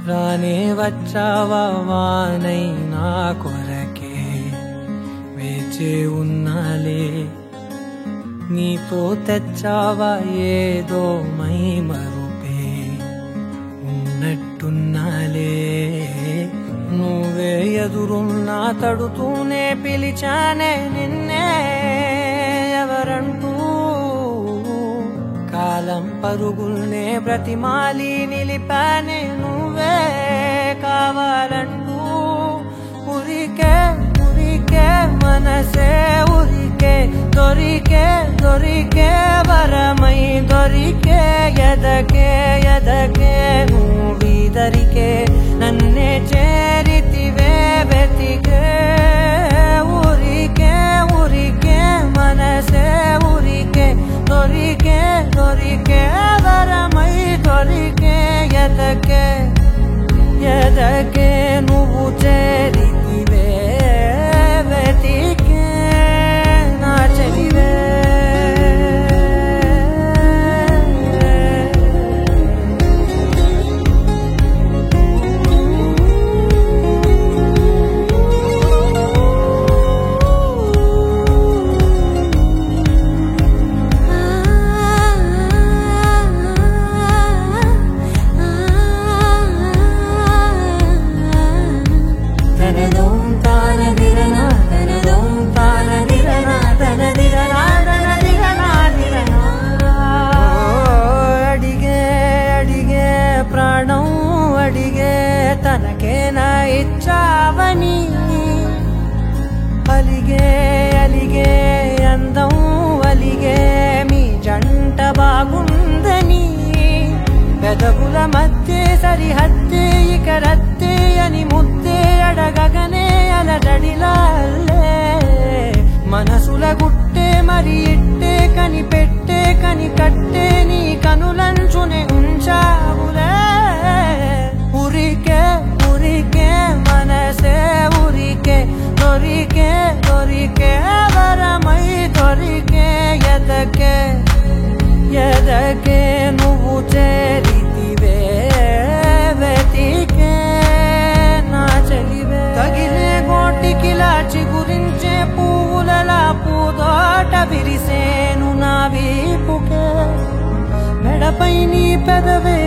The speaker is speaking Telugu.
రానే వచ్చావా వానై నా కొరకే వేచే ఉన్నాలే నీతో తెచ్చావా ఏదో మై మరుపే ఉన్నట్టున్నాలే నువ్వే ఎదురున్నా తడుతూనే పిలిచానే నిన్నే ఎవరంటూ కాలం పరుగుల్నే బ్రతిమాలి నిలిపానే నువ్వే కావాలంటూ ఉరికే ఉరికే మనసే ఉరికే దొరికే దొరికే వరమై దొరికే ఎదకే ఎదకే నువ్వీదరికే నన్నే చేరితివే వెతికే ఉరికే ఉరికే మనసే ఉరికే దొరికే దొరికే వరమై దొరికే ఎదకే ఎదకే నువ్వు చేరితివే వెతికే నా చెలివే తనకేనా ఇచ్చావని అలిగే అలిగే అందం అలిగే మీ జంట బాగుందని పెదవుల మధ్య సరిహద్దే ఇక రద్దే అని ముద్దే అడగగనే అలజడిలాల్లే మనసుల గుట్టే మరి ఇట్టే కనిపెట్టే కనికట్టే నీ కనులంచునే ఉంచావులే ఉరికే ఉరికే మనసే ఉరికే దొరికే దొరికే వరమై దొరికే ఎదకే ఎదకే నువ్వు చేరితివే వెతికే నా చెలివే తగిలే గోటికిలా చిగురించే పువ్వులలా పూదోట విరిసేను నా వీపుకే మెడపై నీ పెదవే